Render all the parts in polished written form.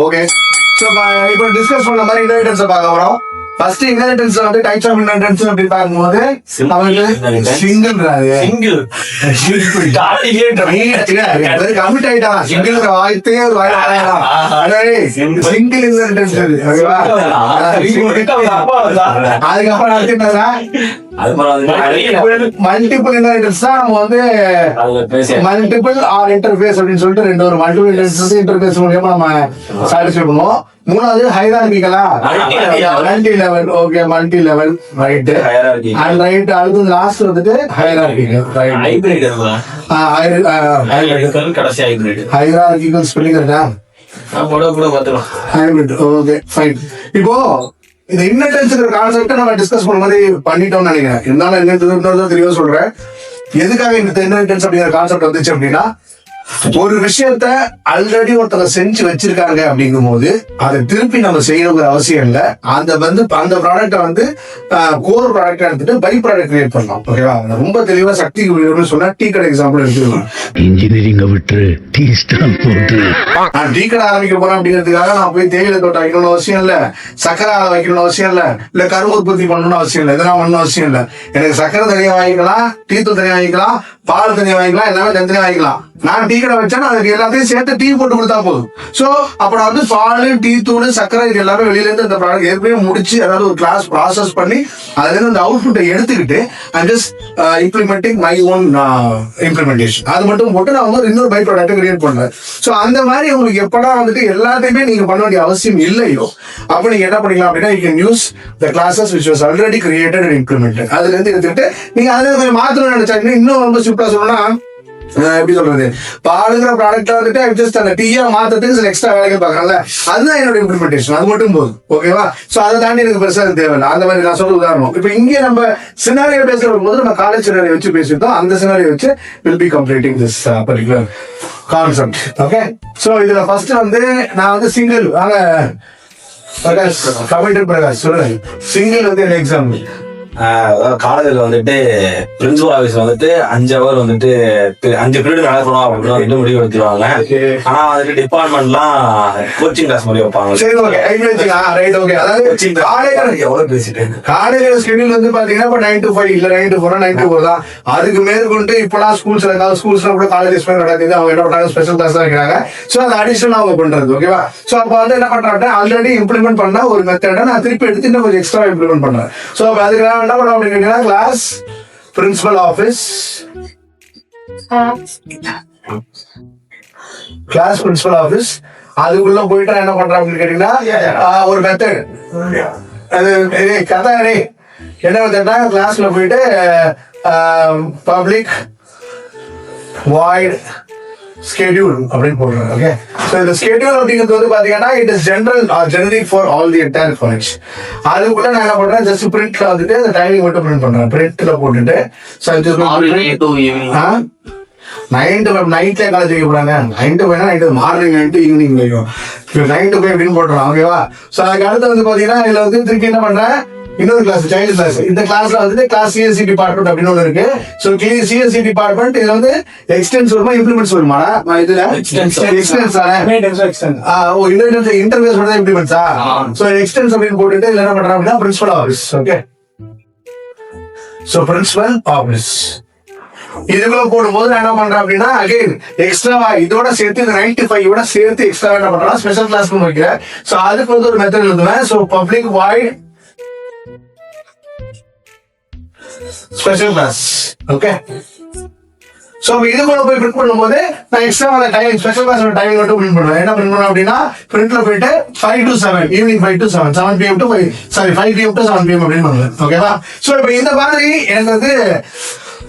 Okay. So இப்போ discuss பண்ண மாதிரி இன்ஹெரிட்டன்ஸை பார்க்க போறோம். ஃபர்ஸ்ட் இன்ஹெரிட்டன்ஸ் வந்து டைப்ஸ் ஆஃப் இன்ஹெரிட்டன்ஸ் அப்படி பார்க்கும்போது அவங்களுக்கு சிங்கிள் கமிட் ஆயிட்டான். சிங்கிள் வாய்த்தே ஒரு சிங்கிள் இன்ஹெரிட்டன்ஸ். அதுக்கப்புறம் அடுத்து என்னன்னா மல்டிபிள் இன்ஹெரிட்டன்ஸ் தான். நம்ம வந்து மல்டிபிள் ஆர் இன்டர்ஃபேஸ் அப்படின்னு சொல்லிட்டு ரெண்டு ஒரு மல்டிபிள் இன்ஹெரிட்டன்ஸ் இன்டர்ஃபேஸ் மூலமா நம்ம சாட்டிஸ்ஃபை பண்ணுவோம். மூணாவது ஹைரார்கிக்கலா multi level. Okay, multi level right and right. அடுத்து லாஸ்ட் வந்துட்டு ஹைரார்கிக்கல் ரைட். ஹைரார்கிக்கல் ஸ்பெல்லிங் கரெக்ட்டா? ஹைபிரிட். Okay fine. இப்போ இந்த இன்ஹெரிட்டன்ஸ்ங்கிற கான்செப்ட் நம்ம டிஸ்கஸ் பண்ண மாதிரி பண்ணிட்டோம்னு நினைக்கிறேன். இருந்தாலும் என்ன தெளிவா சொல்றேன். எதுக்காக இந்த இன்ஹெரிட்டன்ஸ் அப்படிங்கிற கான்செப்ட் வந்துச்சு அப்படின்னா, ஒரு விஷயத்த ஆல்ரெடி ஒருத்தர செஞ்சு வச்சிருக்காங்க அப்படிங்கும் போது அதை திருப்பி நம்ம செய்யணுங்கிற அவசியம் இல்லை. அந்த ப்ராடக்ட வந்து கோர் ப்ராடக்டா எடுத்துட்டு பை ப்ராடக்ட் கிரியேட் பண்ணலாம். ஓகேவா? ரொம்ப தெளிவா சக்தி சொன்னா டீ கடை எக்ஸாம்பிள் எடுத்துக்கலாம். இன்ஜினியரிங் விட்டு டீ ஸ்டால் போட்டு நான் டீ கடை ஆரம்பிக்க போறேன் அப்படிங்கிறதுக்காக நான் போய் தேயிலை தோட்டம் வைக்கணும்னு அவசியம் இல்ல, சக்கரை வைக்கணும்னு அவசியம் இல்ல கரும்பு உற்பத்தி பண்ணணும்னு அவசியம் இல்லை, இதெல்லாம் பண்ணணும் அவசியம் இல்லை. எனக்கு சக்கரை தனியா வாங்கிக்கலாம், டீ தூள் தனியா வாங்கிக்கலாம், பால் தனியா வாங்கிக்கலாம், எல்லாமே தனித்தனியா வாங்கிக்கலாம். நான் டீ கடை வச்சேன்னா அதுக்கு எல்லாத்தையும் சேர்த்து டீ போட்டு கொடுத்தா போதும். சோ அப்ப நான் வந்து பால், டீ தூள், சக்கரை இது எல்லாமே வெளியில இருந்து இந்த ப்ராடக்ட் ஏற்கனவே முடிச்சு, அதாவது ஒரு கிளாஸ் ப்ராசஸ் பண்ணி அதுல இருந்து அந்த அவுட்புட்டை எடுத்துக்கிட்டு I just implementing my own implementation. அது மட்டும் போட்டு நான் வந்து இன்னொரு பை ப்ராடக்ட் கிரியேட் பண்ணேன். சோ அந்த மாதிரி உங்களுக்கு எப்படா வந்துட்டு எல்லாத்தையுமே நீங்க பண்ண வேண்டிய அவசியம் இல்லையோ அப்ப நீங்க என்ன பண்ணிக்கலாம் அப்படின்னா, you can use the classes which was already created and implemented. அதுல இருந்து எடுத்துக்கிட்டு நீங்க அதுல கொஞ்சம் மாத்தணும்னு நினைச்சாங்க. இன்னும் ரொம்ப சிம்பிளா சொல்லணும்னா, எப்படி சொல்றது, பாலுங்கிற ப்ராடக்ட் வந்துட்டு ஜஸ்ட் அந்த டீயா மாத்தத்துக்கு சில எக்ஸ்ட்ரா வேலைகள் பாக்குறேன்ல, அதுதான் என்னோட இம்ப்ளிமெண்டேஷன். அது மட்டும் போதும். ஓகேவா? சோ அதை தாண்டி எனக்கு பெருசா தேவையில்லை. அந்த மாதிரி நான் சொல்ற உதாரணம். இப்ப இங்கே நம்ம சினாரியோ பேசுற போது நம்ம காலேஜ் சினாரியோ வச்சு பேசிட்டோம். அந்த சினாரியோ வச்சு will be completing this particular concept. Okay. So இதுல ஃபர்ஸ்ட் வந்து நான் வந்து சிங்கிள் கமிட்டட் பிரகாஷ் சொல்லுங்க. சிங்கிள் வந்து என்ன எக்ஸாம்பிள்? காலேஜ்ல வந்துட்டு பிரின்சிபல் ஆபீஸ் வந்துட்டு 5 hour வந்துட்டு 5 பீரியட் நடக்கணும் அப்படின்னு வந்துட்டு முடிவு எடுத்துருவாங்க. ஆனா வந்துட்டு டிபார்ட்மெண்ட்லாம் கோச்சிங் கிளாஸ் மாதிரி வைப்பாங்க. சரி, ஓகே ரைட். ஓகே, அதாவது எவ்வளவு பேசிட்டேன். காலேஜ் ஸ்கெடியூல் வந்து பாத்தீங்கன்னா இப்ப 9 to 5 இல்ல 9 to 4 9 to 4 தான். அதுக்கு மேற்கொண்டு இப்பெல்லாம் ஸ்கூல்ஸ்ல கூட காலேஜ் நடக்குது. அவங்க என்ன பண்றாங்க, ஸ்பெஷல் கிளாஸ் தான் வைக்கிறாங்க. சோ அது அடிஷனல் அவங்க பண்றது. ஓகேவா? சோ அப்ப வந்து என்ன பண்றாங்க, ஆல்ரெடி இம்ப்ளிமெண்ட் பண்ண ஒரு மெத்தட நான் திருப்பி எடுத்து இன்னும் கொஞ்சம் எக்ஸ்ட்ரா இம்ப்ளிமெண்ட் பண்றேன். சோ அப்ப அதுக்கு என்ன பண்ண அப்படின்னா, class principal office, class principal office அதுக்குள்ள போயிட்டு என்ன பண்றேன் அப்படின்னு கேட்டீங்கன்னா, ஒரு மெத்தட். அது கதை என்ன மெத்தட்னா, கிளாஸ்ல போயிட்டு பப்ளிக் வாய்ட் ஸ்கெடியூல் அப்படின்னு போடுறாங்க. ஓகே. ஸோ இந்த ஸ்கெடியூல் அப்படிங்கிறது வந்து பாத்தீங்கன்னா it is generic for all the entire college. அதுக்குள்ள நான் என்ன பண்றேன், ஜஸ்ட் பிரிண்ட்ல வந்துட்டு அந்த டைமிங் மட்டும் பிரிண்ட் பண்றேன். பிரிண்ட்ல போட்டுட்டு 9 to 5 நைட்ல காலேஜ் வைக்க போறாங்க. 9 to 5 night, morning 9 to evening வரைக்கும் 9 to 5 அப்படின்னு போட்டுறோம். ஓகேவா? ஸோ அதுக்கு அடுத்து வந்து பாத்தீங்கன்னா இதுல வந்து திருப்பி என்ன பண்றேன், இன்னொரு கிளாஸ் சைல்டு கிளாஸ். இந்த கிளாஸ்ல வந்து கிளாஸ் சிஎஸ்சி டிபார்ட்மெண்ட் அப்படின்னு ஒன்று இருக்கு. சோ சிஎஸ்சி டிபார்ட்மெண்ட் இதுல வந்து எக்ஸ்டென்ஸ் வருமா இம்ப்ளிமெண்ட்ஸ் வருமா? இதுல எக்ஸ்டென்ஸ் இன்டர்ஃபேஸ் வந்து இம்ப்ளிமெண்ட்ஸா? சோ எக்ஸ்டென்ஸ் அப்படின்னு போட்டுட்டு இதுல என்ன பண்றாங்க அப்படின்னா principal office. Okay. So principal office இதுக்குள்ள போடும்போது நான் என்ன பண்றேன் அப்படின்னா, அகைன் எக்ஸ்ட்ராவா இதோட சேர்த்து இந்த 9 to 5 ஓட சேர்த்து எக்ஸ்ட்ரா என்ன பண்றேன், ஸ்பெஷல் கிளாஸ் வைக்கிறேன். சோ அதுக்கு வந்து ஒரு மெத்தட் எழுதுவேன். So public void special class. Okay. So இது கூட போய் பிரிண்ட் பண்ணும்போது நான் எக்ஸ்ட்ரா அந்த டைம் ஸ்பெஷல் கிளாஸ் டைமிங் மட்டும் பிரிண்ட் பண்ணுவேன். என்ன பிரிண்ட் பண்ணுவேன் அப்படின்னா, பிரிண்ட்ல போயிட்டு 5 to 7 evening 5 to 7 7 PM to 5 PM to 7 PM அப்படின்னு பண்ணுவேன். ஓகேவா? சோ இப்போ இந்த மாதிரி எனக்கு வந்து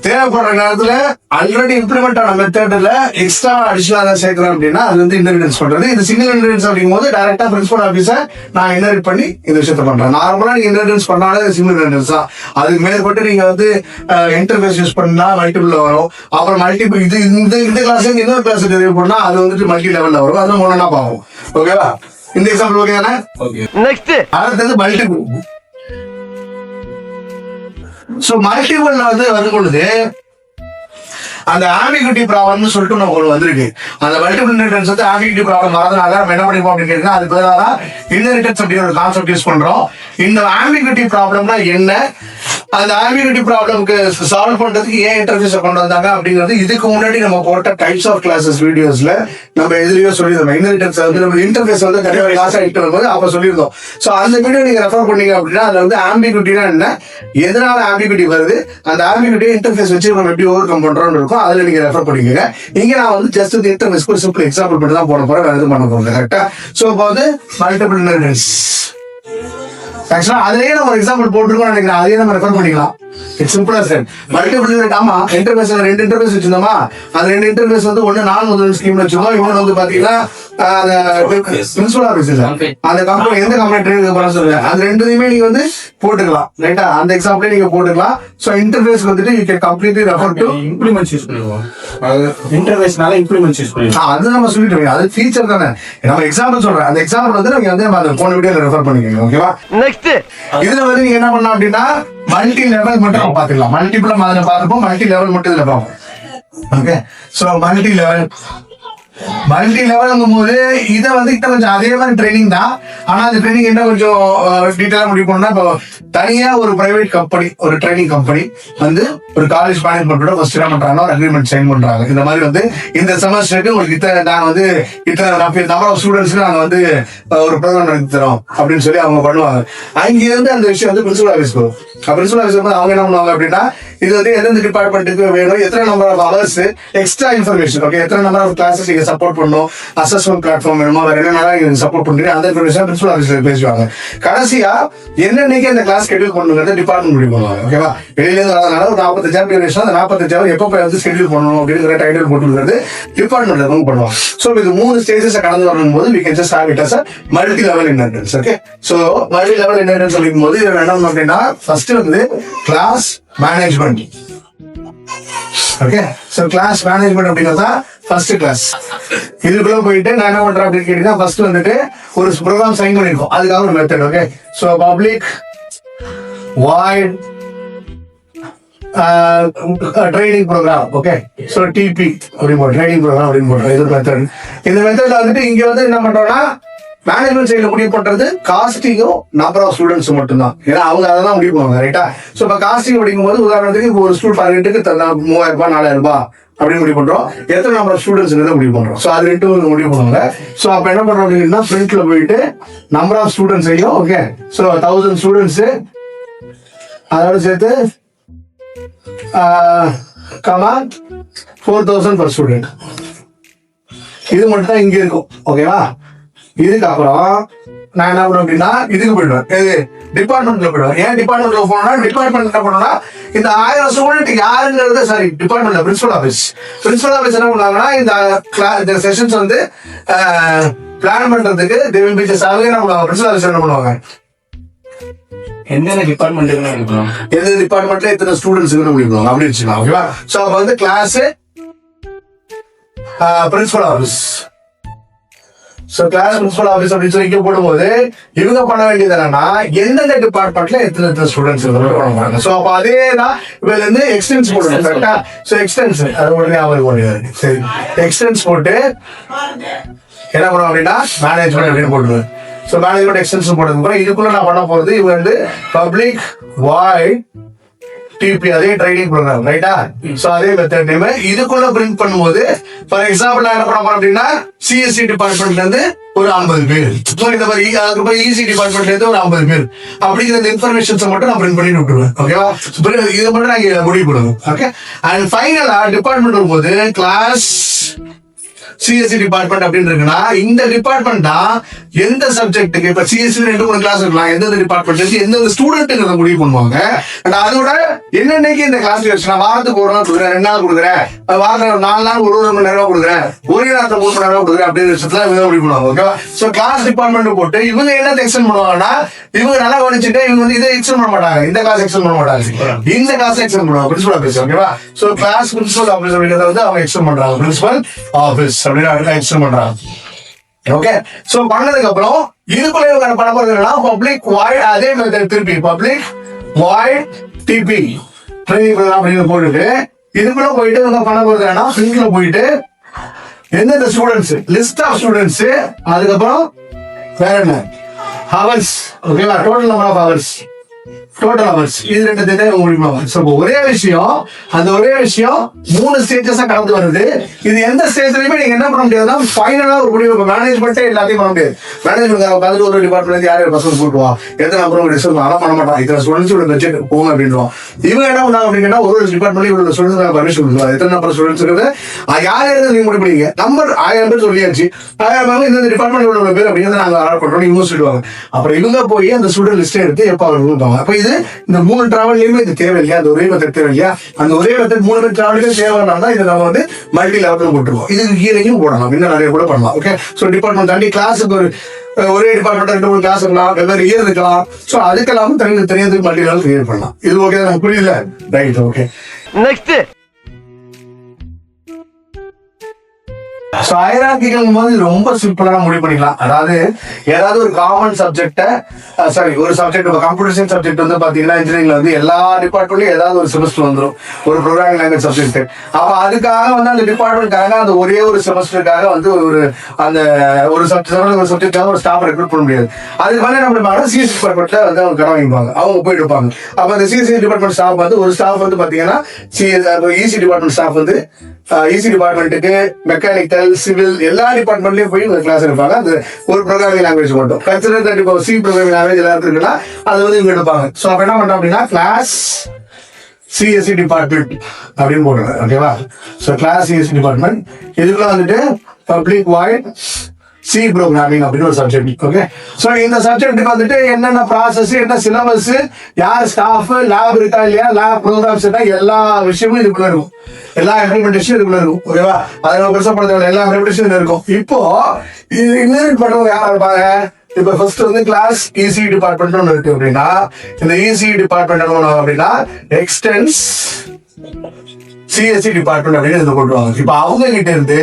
தேவைப்படுற நேரத்துல ஆல்ரெடி இம்ப்ளிமெண்ட் ஆன மெத்தட்ல எக்ஸ்ட்ரா அடிஷனலா சேர்க்கிறேன் அப்படின்னா அது வந்து இன்ஹெரிட்டன்ஸ் பண்றது. இது சிங்கிள் இன்ஹெரிட்டன்ஸ் அப்படிங்கும் போது டைரக்டா பிரின்சிபல் ஆபீஸை நான் இன்ஹெரிட் பண்ணி இந்த விஷயத்த பண்றேன். நார்மலா நீங்க இன்ஹெரிட்டன்ஸ் பண்ணாலே சிங்கிள் இன்ஹெரிட்டன்ஸ் தான். அதுக்கு மேற்பட்டு நீங்க வந்து இன்டர்ஃபேஸ் யூஸ் பண்ணா மல்டிபிள் வரும். அப்புறம் மல்டிபிள் இந்த கிளாஸ் இன்னொரு கிளாஸ் டெலிவரி பண்ணா அது வந்துட்டு மல்டி லெவல்ல வரும். அது ஒன்னா பாவம். ஓகேவா? இந்த எக்ஸாம்பிள் ஓகே தானே? நெக்ஸ்ட் அடுத்தது மல்டிபிள். சோ மல்டிபிள் வந்து வரும் பொழுது அந்த ஆம்பிகுட்டி ப்ராப்ளம்னு சொல்லிட்டு நமக்கு ஒன்று வந்திருக்கு. அந்த மல்டிபிள் இன்ஹெரிட்டன்ஸ் வந்து ஆம்பிகுட்டி ப்ராப்ளம் வரதுனால நம்ம என்ன பண்ணிருக்கோம் அப்படின்னு கேட்டீங்கன்னா, அது பதிலாக இன்ஹெரிட்டன்ஸ் அப்படின்னு ஒரு கான்செப்ட் யூஸ் பண்றோம். இந்த ஆம்பிகுட்டி ப்ராப்ளம்னா என்ன, அந்த ஆம்பிகுட்டி ப்ராப்ளம்க்கு சால்வ் பண்றதுக்கு ஏன் இன்டர்ஃபேஸ் கொண்டு வந்தாங்க அப்படிங்கிறது இதுக்கு முன்னாடி நம்ம போட்ட டைப்ஸ் ஆஃப் கிளாஸஸ் வீடியோஸ்ல நம்ம எதுலயோ சொல்லியிருந்தோம். இன்ஹெரிட்டன்ஸ் வந்து நம்ம இன்டர்ஃபேஸ் வந்து கண்டிப்பா கிளாஸ் ஆகிட்டு வரும்போது அப்ப சொல்லியிருந்தோம். ஸோ அந்த வீடியோ நீங்க ரெஃபர் பண்ணீங்க அப்படின்னா அதுல வந்து ஆம்பிகுட்டினா என்ன, எதனால ஆம்பிகுட்டி வருது, அந்த ஆம்பிகுட்டி இன்டர்ஃபேஸ் வச்சு நம்ம எப்படி ஓவர் கம் பண்றோம்னு இருக்கும், அதுல நீங்க ரெஃபர் பண்ணிக்கோங்க. இங்க நான் வந்து ஜஸ்ட் இந்த இன்டர்ஃபேஸ்க்கு ஒரு சிம்பிள் எக்ஸாம்பிள் பண்ணி தான் போட போறேன், வேற எதுவும் பண்ண போறேன். கரெக்டா? ஸோ இப்போ வந்து மல்டிபிள் இன்ஹெரிட்டன்ஸ் ஆக்சுவலா அதுலயே நம்ம ஒரு எக்ஸாம்பிள் போட்டுருக்கோம் நினைக்கிறேன், அதையே நம்ம ரெஃபர் பண்ணிக்கலாம். இட்ஸ் சிம்பிளா சார். மல்டிபிள் இன்ஹெரிட்டன்ஸ், ஆமா இன்டர்ஃபேஸ்ல 2 இன்டர்ஃபேஸ் வச்சிருந்தோமா, அந்த 2 இன்டர்ஃபேஸ் வந்து ஒன்னு நான் முதல் ஸ்கீம்ல வச்சிருக்கோம், இன்னொன்று வந்து பாத்தீங்கன்னா பிரின்சிபல் ஆஃபீஸ் அந்த கம்பெனி எந்த கம்பெனி ட்ரெயினிங் பண்ண சொல்லுங்க, அது ரெண்டுத்தையுமே நீங்க வந்து போட்டுக்கலாம். ரைட்டா? அந்த எக்ஸாம்பிளே நீங்க போட்டுக்கலாம். ஸோ இன்டர்ஃபேஸ் வந்துட்டு you can completely refer to implements use பண்ணுவோம். இன்டர்ஃபேஸ்னால இம்ப்ளிமெண்ட்ஸ் யூஸ் பண்ணுவோம். அது நம்ம சொல்லிட்டு அது ஃபீச்சர் தானே. நம்ம எக்ஸாம்பிள் சொல்றேன், அந்த எக்ஸாம்பிள் வந்து நீங்க வந்து நம்ம அந்த போன வீடியோல ரெஃபர் பண்ணிக்கோங்க. ஓகேவா? நெக்ஸ்ட் இதுல வந்து நீங்க என்ன பண்ணலாம் அப்படின்னா மல்டி லெவல் மட்டும் நம்ம பாத்துக்கலாம். மல்டிபிள் மாதிரி பார்த்துப்போம், மல்டி லெவல் மட்டும் இதுல பார்ப்போம். ஓகே, ஸோ மல்டி லெவல்ங்கும் போது இதை வந்து இன்னும் கொஞ்சம் அதே மாதிரி ட்ரைனிங் தான். ஆனா அந்த ட்ரைனிங் என்ன கொஞ்சம் டீட்டெயிலா முடிவு பண்ணா, இப்போ தனியா ஒரு பிரைவேட் கம்பெனி, ஒரு ட்ரைனிங் கம்பெனி வந்து ஒரு காலேஜ் மேனேஜ்மெண்டோட ஃபர்ஸ்ட் என்ன பண்றாங்கன்னா ஒரு அக்ரிமெண்ட் சைன் பண்றாங்க. இந்த மாதிரி வந்து இந்த செமஸ்டருக்கு உங்களுக்கு நாங்க வந்து இத்தனை நம்பர் ஆஃப் ஸ்டூடெண்ட்ஸ்க்கு நாங்க வந்து ஒரு ப்ரோக்ராம் நடத்தி தரோம் அப்படின்னு சொல்லி அவங்க பண்ணுவாங்க. அங்க இருந்து அந்த விஷயம் வந்து பிரின்சிபல் ஆஃபீஸ்க்கு வரும். பிரின்சிபல் ஆஃபீஸ் வந்து அவங்க என்ன பண்ணுவாங்க அப்படின்னா, இது வந்து எந்தெந்த டிபார்ட்மெண்ட்டுக்கு வேணும், எத்தனை number of hours, extra information, okay எத்தனை நம்பர் ஆஃப் கிளாஸஸ் நீங்க சப்போர்ட் பண்ணணும், அசஸ்மெண்ட் பிளாட்ஃபார்ம் வேணுமா, வேற என்னென்ன நீங்க சப்போர்ட் பண்றீங்க, அந்த இன்ஃபர்மேஷன் பிரின்சிபல் ஆஃபீஸ்ல பேசுவாங்க. கடைசியா என்னன்னைக்கு அந்த கிளாஸ் ஷெட்யூல் பண்ணுங்கிறத டிபார்ட்மெண்ட் முடிவு பண்ணுவாங்க. ஓகேவா? வெளியில இருந்து வரதுனால ஒரு 45 பேர் அந்த 45 எப்போ வந்து ஷெட்யூல் பண்ணணும் அப்படிங்கிற டைட்டில் போட்டுருக்கிறது டிபார்ட்மெண்ட்ல தான் பண்ணுவாங்க. ஸோ இது 3 ஸ்டேஜஸ் கடந்து வரும்போது we can just have it as a multi level inheritance. Okay, so multi level inheritance சொல்லும் போது இது என்ன அப்படின்னா ஃபர்ஸ்ட் வந்து class management. Okay, so class management அப்படிங்கிறதா ஃபர்ஸ்ட் கிளாஸ். இதுக்குள்ள போயிட்டு நான் என்ன பண்றேன் அப்படின்னு கேட்டீங்கன்னா, ஃபர்ஸ்ட் வந்துட்டு ஒரு ப்ரோக்ராம் சைன் பண்ணிருக்கோம், அதுக்காக ஒரு method. Okay, so public void training program. Okay, so TP அப்படின்னு போடுறோம், ட்ரைனிங் ப்ரோக்ராம் அப்படின்னு போடுறோம். இது மெத்தட். இந்த மெத்தட்ல வந்துட்டு இங்க வந்து என்ன பண்றோம்னா மேனேஜ்மெண்ட் சைட்ல முடிவு பண்றது காஸ்டிங்கும் நம்பர் ஆஃப் ஸ்டூடெண்ட்ஸ் மட்டும்தான். ஏன்னா அவங்க அதை தான் முடிவு பண்ணுவாங்க. ரைட்டா? ஸோ இப்போ காஸ்டிங் அப்படிங்கும் போது உதாரணத்துக்கு இப்போ ஒரு ஸ்கூல் 18க்கு 3000 ரூபாய் 4000 ரூபாய் அப்படின்னு முடிவு பண்றோம். எத்தனை நம்பர் ஆஃப் ஸ்டூடெண்ட்ஸ் முடிவு பண்றோம். ஸோ அது 2 முடிவு பண்ணுவாங்க. ஸோ அப்ப என்ன பண்றோம் அப்படின்னா பிரிண்ட்ல போயிட்டு நம்பர் ஆஃப் ஸ்டூடெண்ட்ஸையும், ஓகே ஸோ 1000 ஸ்டூடெண்ட்ஸ் அதோட சேர்த்து 4000 per ஸ்டூடெண்ட், இது மட்டும் தான் இங்க இருக்கும். ஓகேவா? இதுக்கப்புறம் நான் என்ன பண்ணுவேன் அப்படின்னா இதுக்கு போயிடுவேன், டிபார்ட்மெண்ட்ல போயிடுவேன். ஏன் டிபார்ட்மெண்ட்ல போனோம்னா, டிபார்ட்மெண்ட் என்ன பண்ணணும்னா இந்த 1000 ஸ்டூடெண்ட் யாருங்கிறது, சாரி டிபார்ட்மெண்ட்ல பிரின்சிபல் ஆஃபீஸ் என்ன பண்ணாங்கன்னா இந்த செஷன்ஸ் வந்து பிளான் பண்றதுக்கு பிரின்சிபல் ஆஃபீஸ் என்ன பண்ணுவாங்க, எந்தெந்த டிபார்ட்மெண்ட்டுக்கு எடுக்கணும், எந்த டிபார்ட்மெண்ட்ல எத்தனை ஸ்டூடெண்ட்ஸ் முடிக்கணும் அப்படின்னு வச்சுக்கலாம். ஓகேவா? ஸோ அப்போ வந்து class principal office. So class principal office அப்படின்னு சொல்லி இங்க போடும்போது இவங்க பண்ண வேண்டியது என்னன்னா எந்தெந்த டிபார்ட்மெண்ட்ல எத்தனை ஸ்டூடெண்ட்ஸ் பண்ணுவாங்க. ஸோ அப்போ அதே தான் இதுல இருந்து எக்ஸ்டென்ஸ் போடணும். கரெக்டா? ஸோ எக்ஸ்டென்ஸ் அது உடனே அவருக்கு போடுவாரு. சரி, எக்ஸ்டென்ஸ் போட்டு என்ன பண்ணுவோம் அப்படின்னா மேனேஜ்மெண்ட் அப்படின்னு போட்டுருவேன். ஸோ மேனேஜ்மெண்ட் எக்ஸ்டென்ஷன் போட்டதுக்கு இதுக்குள்ள நான் பண்ண போறது இவங்க வந்து பப்ளிக் வாய்ட் டிபி, அதே ட்ரைனிங் ப்ரோக்ராம். ரைட்டா? ஸோ அதே மெத்தட் நேம் இதுக்குள்ள பிரிண்ட் பண்ணும்போது ஃபார் எக்ஸாம்பிள் நான் என்ன பண்ண போறேன் அப்படின்னா சிஎஸ்சி டிபார்ட்மெண்ட்ல இருந்து ஒரு 50 பேர், ஸோ இந்த மாதிரி அதுக்கப்புறம் இசி டிபார்ட்மெண்ட்ல இருந்து ஒரு 50 பேர் அப்படிங்கிற இந்த இன்ஃபர்மேஷன்ஸை மட்டும் நான் பிரிண்ட் பண்ணி விட்டுருவேன். ஓகேவா? இதை மட்டும் நான் முடிவு பண்ணுவேன். ஓகே, அண்ட் ஃபைனலா டிபார்ட்மெண்ட் வரும்போது கிளாஸ் சிஎஸ்சி டிபார்ட்மெண்ட் அப்படின்னு இருக்குன்னா இந்த டிபார்ட்மெண்ட் தான் எந்த சப்ஜெக்ட்டுக்கு இப்ப சிஎஸ்சி 2-3 கிளாஸ் இருக்கலாம், எந்தெந்த டிபார்ட்மெண்ட் எந்தெந்த ஸ்டூடெண்ட்டுங்கிறத முடிவு பண்ணுவாங்க. அண்ட் அதோட என்னன்னைக்கு இந்த கிளாஸ் நான் வாரத்துக்கு 1 நாள் கொடுக்குறேன், 2 நாள் கொடுக்குறேன், வாரத்தில் 4 நாள் 1 மணி நேரம் கொடுக்குறேன், ஒரே நேரத்தில் 3 மணி நேரம் கொடுக்குறேன் அப்படின்னு விஷயத்துல இவங்க முடிவு பண்ணுவாங்க. ஓகேவா? ஸோ கிளாஸ் டிபார்ட்மெண்ட் போட்டு இவங்க என்ன எக்ஸ்டெண்ட் பண்ணுவாங்கன்னா இவங்க நல்லா கவனிச்சுட்டு இவங்க வந்து இதை எக்ஸ்டெண்ட் பண்ண மாட்டாங்க, இந்த கிளாஸ் எக்ஸ்டெண்ட் பண்ண மாட்டாங்க, இந்த கிளாஸ் எக்ஸ்டெண்ட் பண்ணுவாங்க பிரின்சிபல் ஆஃபீஸ். ஓகேவா? ஸோ கிளாஸ் பிரின்சிபல் ஆஃபீஸ் அப்படிங்கிறத வந்து அவங்க எக்ஸ்டெண்ட் பண்றாங்க, பிரின்சிபல் ஆஃபீஸ் அப்படின்னு எக்ஸ்டெண்ட் பண்றாங்க. ஓகே, சோ பண்ணதுக்கு அப்புறம் இதுக்குள்ள இவங்க பண்ண போறது என்னன்னா பப்ளிக் வாய்ட், அதே மெத்தட் திருப்பி public void TP training program அப்படின்னு போட்டுட்டு இதுக்குள்ள போயிட்டு இவங்க பண்ண போறது என்னன்னா ஃபிங்க்ல போயிட்டு எந்தெந்த ஸ்டூடெண்ட்ஸ் லிஸ்ட் ஆஃப் ஸ்டூடெண்ட்ஸ், அதுக்கப்புறம் வேற என்ன ஹவர்ஸ், ஓகேவா, total number of hours, total hours, இது ரெண்டு தான் முடிப்பாங்க. ஸோ ஒரே விஷயம், அந்த ஒரே விஷயம் 3 ஸ்டேஜஸா கடந்து வருது. இது எந்த ஸ்டேஜ்லயுமே நீங்க என்ன பண்ண முடியாதுன்னா ஃபைனலா ஒரு முடிவு மேனேஜ்மெண்ட்டே எல்லாத்தையும் பண்ண முடியாது. மேனேஜ்மெண்ட் பார்த்துட்டு ஒரு டிபார்ட்மெண்ட் யார் பசங்க கூட்டுவா, எத்தனை அப்புறம் டிஸ்கஸ் அதெல்லாம் பண்ண மாட்டான், இத்தனை ஸ்டூடெண்ட்ஸ் பட்ஜெட் போங்க அப்படின்வான். இவங்க என்ன பண்ணாங்க அப்படின்னா ஒரு டிபார்ட்மெண்ட் இவ்வளவு ஸ்டூடெண்ட்ஸ் பர்மிஷன் கொடுக்கலாம், எத்தனை நம்பர் ஸ்டூடெண்ட்ஸ் இருக்குது யார் யாரும் நீங்க முடிவு பண்ணீங்க, நம்பர் 1000 பேர் சொல்லியாச்சு, 1000 பேர் இந்த டிபார்ட்மெண்ட் இவ்வளவு பேர் அப்படிங்கிறத நாங்க அலாட் பண்றோம், இவங்க சொல்லிடுவாங்க. அப்புறம் இவங்க போய் அந்த ஸ்டூடெண்ட் லிஸ்ட் எடுத்து எப்ப அவங்க கொடுப்பாங்க. அப்ப இது இந்த 3 டிராவல்லையுமே இது தேவை இல்லையா, அந்த ஒரே மெத்தட் தேவை இல்லையா, அந்த ஒரே மெத்தட் 3 பேர் டிராவலுக்கு தேவைன்னா இதை நம்ம வந்து மல்டி லெவலில் போட்டுருவோம். இதுக்கு கீழேயும் போடலாம், இன்னும் நிறைய கூட பண்ணலாம். ஓகே, ஸோ டிபார்ட்மெண்ட் தாண்டி கிளாஸுக்கு ஒரே டிபார்ட்மெண்ட் 2-3 கிளாஸ் இருக்கலாம், வெவ்வேறு இயர் இருக்கலாம். ஸோ அதுக்கெல்லாம் தனியாக மல்டி லெவல் கிரியேட் பண்ணலாம். இது ஓகே தான், புரியல, right, okay. Next so hierarchical போது ரொம்ப சிம்பிளா முடிவு பண்ணிக்கலாம். அதாவது ஏதாவது ஒரு காமன் சப்ஜெக்டை ஒரு சப்ஜெக்ட் கம்ப்யூட்டர் சயின்ஸ் சப்ஜெக்ட் வந்து பாத்தீங்கன்னா இன்ஜினியரிங்ல வந்து எல்லா டிபார்ட்மெண்ட்லயும் ஏதாவது ஒரு செமஸ்டர் வந்துடும், ஒரு ப்ரோக்ராமிங் லாங்குவேஜ் சப்ஜெக்ட். அப்ப அதுக்காக வந்து அந்த டிபார்ட்மெண்ட்காக அந்த ஒரே ஒரு செமஸ்டருக்காக வந்து அந்த ஒரு சப்ஜெக்டாக ஒரு ஸ்டாஃப் ரெக்ரூட் பண்ண முடியாது. அதுக்கு மேலே என்ன பண்ணுவாங்க, சிஎஸ்சி டிபார்ட்மெண்ட்ல வந்து அவங்க கடன் வாங்கிப்பாங்க, அவங்க போயிட்டு இருப்பாங்க. அப்ப அந்த சிஎஸ்சி டிபார்ட்மெண்ட் ஸ்டாஃப் வந்து ஒரு ஸ்டாஃப் வந்து பாத்தீங்கன்னா இசி டிபார்ட்மெண்ட் ஸ்டாஃப் வந்து இசி டிபார்ட்மெண்ட்டுக்கு மெக்கானிக்கல் சிவில் எல்லா டிபார்ட்மெண்ட்லயும் போய் கிளாஸ் எடுப்பாங்க. அது ஒரு ப்ரோக்ராமிங் லாங்குவேஜ் மட்டும் கன்சிடர் தட் இப்போ சி ப்ரோக்ராமிங் லாங்குவேஜ் எல்லாரும் இருக்குன்னா அது வந்து இவங்க எடுப்பாங்க. ஸோ அப்ப என்ன பண்றோம் அப்படின்னா கிளாஸ் சிஎஸ்சி டிபார்ட்மெண்ட் அப்படின்னு போடுறேன். ஓகேவா, ஸோ கிளாஸ் சிஎஸ்சி டிபார்ட்மெண்ட் இதுக்குள்ள வந்துட்டு பப்ளிக் வாய்ட் சி ப்ரோக்ராமிங் அப்படின்னு ஒரு சப்ஜெக்ட். ஓகே, ஸோ இந்த சப்ஜெக்ட்டுக்கு வந்துட்டு என்னென்ன ப்ராசஸ், என்ன சிலபஸ், யார் ஸ்டாஃப், லேப் இருக்கா இல்லையா, லேப் ப்ரோக்ராம்ஸ் எல்லா விஷயமும் இதுக்குள்ள இருக்கும், எல்லா இம்ப்ளிமெண்டேஷன் இதுக்குள்ள இருக்கும். ஓகேவா, அதை பெருசா படுத்த எல்லா இம்ப்ளிமெண்டேஷன் இருக்கும். இப்போ இது இன்ஹெரிட் பண்றவங்க யாரா இருப்பாங்க, இப்ப ஃபர்ஸ்ட் வந்து கிளாஸ் இசி டிபார்ட்மெண்ட் ஒன்று இருக்கு அப்படின்னா இந்த இசி டிபார்ட்மெண்ட் என்ன பண்ணுவாங்க அப்படின்னா எக்ஸ்டென்ஸ் சிஎஸ்சி டிபார்ட்மெண்ட் அப்படின்னு கொண்டுவாங்க. இப்ப அவங்க கிட்ட இருந்து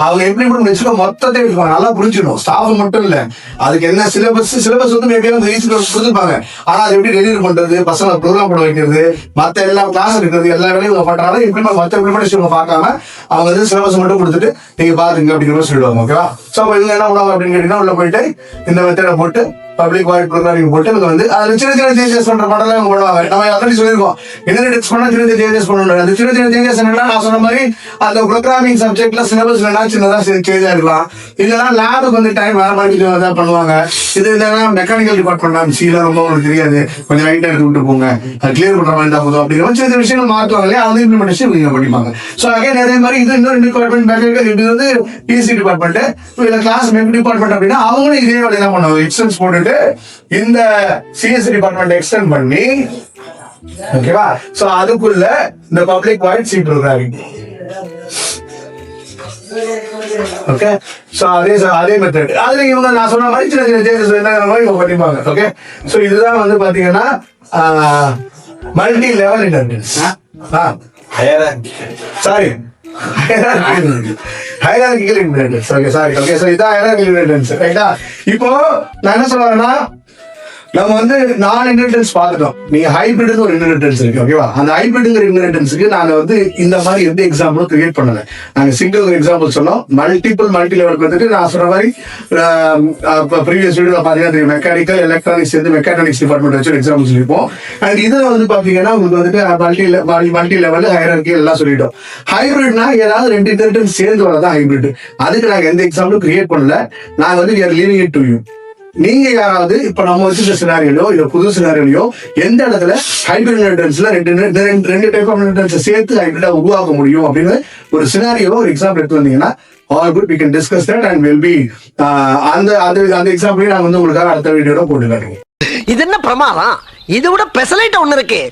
அவங்க இம்ப்ளிமெண்ட் வச்சுக்க மொத்தத்தை நல்லா புரிஞ்சிடும். ஸ்டாஃப் மட்டும் இல்ல, அதுக்கு என்ன சிலபஸ் வந்து மேபி வந்து ஈஸி புரிஞ்சுப்பாங்க. ஆனா அது எப்படி டெலிவரி பண்றது, பசங்களை ப்ரோக்ராம் பண்ண வைக்கிறது, மத்த எல்லா கிளாஸ் இருக்கிறது, எல்லா வேலையும் இவங்க பண்றாங்க. இம்ப்ளிமெண்ட் மத்த இம்ப்ளிமெண்டேஷன் இவங்க பார்க்காம அவங்க வந்து சிலபஸ் மட்டும் கொடுத்துட்டு நீங்க பாருங்க அப்படிங்கிற சொல்லிடுவாங்க. ஓகேவா, ஸோ அப்ப இவங்க என்ன பண்ணுவாங்க அப்படின்னு கேட்டீங்கன்னா உள்ள போயிட்டு இந்த மெத்தடை போட்டு பப்ளிக் வாய்ட் ப்ரோக்ராமிங் போட்டு இவங்க வந்து அது சின்ன சின்ன சேஞ்சஸ் பண்ற மாடலாம் இவங்க பண்ணுவாங்க. நம்ம ஆல்ரெடி சொல்லியிருக்கோம் என்ன டெக்ஸ்ட் பண்ணா சின்ன சின்ன சேஞ்சஸ் பண்ணணும். அந்த சின்ன சின்ன சேஞ்சஸ் என்னன்னா நான் சொன்ன மாதிரி அந்த ப்ரோக்ராமிங் சப்ஜெக்ட்ல சிலபஸ் வேணா சின்னதா சேஞ்ச் ஆகிருக்கலாம். இதெல்லாம் லேபுக்கு வந்து டைம் வேற மாதிரி தான் பண்ணுவாங்க. இது என்னன்னா மெக்கானிக்கல் டிபார்ட்மெண்ட் சீல ரொம்ப உங்களுக்கு தெரியாது, கொஞ்சம் லைட்டா எடுத்து விட்டு போங்க, அது கிளியர் பண்ற மாதிரி தான் போதும் அப்படிங்கிற மாதிரி சில விஷயங்கள் மாற்றுவாங்க இல்லையா, அது இம்ப்ளிமெண்டேஷன் இவங்க படிப்பாங்க. ஸோ அகைன் அதே மாதிரி இது இன்னொரு டிபார்ட்மெண்ட் மெக்கானிக்கல், இது வந்து இசி டிபார்ட்மெண்ட், இல்ல கிளாஸ் மெக் டிபார்ட்மெண்ட் அப்படின்னா அவங்களும் இதே வேலையை தான் பண்ணுவாங்க. எக்ஸ்டென்ஸ் போட்டுட்டு இந்த சிஎஸ்சி டிபார்ட்மெண்ட் எக்ஸ்டெண்ட் பண்ணி ஓகேவா, சோ அதுக்குள்ள இந்த public void C programming. Okay, so அதே மெத்தட் அதுல இவங்க நான் சொன்ன மாதிரி சின்ன சின்ன சேஞ்சஸ் என்ன இவங்க பண்ணிப்பாங்க. ஓகே, சோ இதுதான் வந்து பாத்தீங்கன்னா multi level inheritance. Sorry hierarchical inheritance. Okay, sorry. Okay, so இதான் ஹைரார்கிக்கல் இன்ஹெரிட்டன்ஸ். ரைட்டா, இப்போ நான் என்ன சொல்றேன்னா நம்ம வந்து நான் இன்ஹெரிட்டன்ஸ் பார்த்துட்டோம். நீங்க ஹைபிரிட்னு ஒரு இன்ஹெரிட்டன்ஸ் இருக்கு. ஓகேவா, அந்த ஹைபிரிட்ங்கிற இன்ஹெரிட்டன்ஸ்க்கு நாங்க வந்து இந்த மாதிரி எந்த எக்ஸாம்பிளும் கிரியேட் பண்ணல. நாங்க சிங்கிள் எக்ஸாம்பிள் சொன்னோம். மல்டி லெவலுக்கு வந்துட்டு நான் சொன்ன மாதிரி ப்ரீவியஸ் வீடியோல பாத்தீங்கன்னா மெக்கானிக்கல் எலக்ட்ரானிக்ஸ் சேர்ந்து மெக்கானிக்ஸ் டிபார்ட்மெண்ட் வச்சு எக்ஸாம்பிள் சொல்லிப்போம். அண்ட் இதுல வந்து பாத்தீங்கன்னா உங்களுக்கு வந்துட்டு மல்டி லெவல் ஹைரார்கி எல்லாம் சொல்லிட்டோம். ஹைபிரிட்னா ஏதாவது 2 இன்ஹெரிட்டன்ஸ் சேர்ந்து வரதான் ஹைபிரிட். அதுக்கு நாங்க எந்த எக்ஸாம்பிளும் கிரியேட் பண்ணல. நாங்க வந்து we are leaving it to you. நீங்க யாராவது இப்ப நம்ம வச்சிருக்க சினாரியோ இல்ல புது சினாரியோ எந்த இடத்துல ஹைபிரிட் இன்ஹெரிட்டன்ஸ்ல ரெண்டு டைப் ஆஃப் இன்ஹெரிட்டன்ஸ் சேர்த்து ஹைபிரிட்டா உருவாக்க முடியும் அப்படின்னு ஒரு சினாரியோ ஒரு எக்ஸாம்பிள் எடுத்து வந்தீங்கன்னா all good, we can discuss that and will be அந்த எக்ஸாம்பிளே நாங்க வந்து உங்களுக்காக அடுத்த வீடியோல போட்டு காட்டுவோம். இது என்ன பிரமாதம், இதை விட பெசலைட் ஒண்ணு இருக்கு.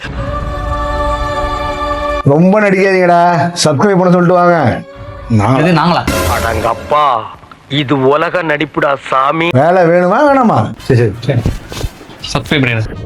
ரொம்ப நடிக்காதீங்கடா, சப்ஸ்கிரைப் பண்ண சொல்லிட்டு வாங்க. நாங்களா அடங்கப்பா, இது உலக நடிப்புடா சாமி. வேலை வேணுமா வேணாமா? சப்ஸ்கிரைப் பண்ணிடுறேன்.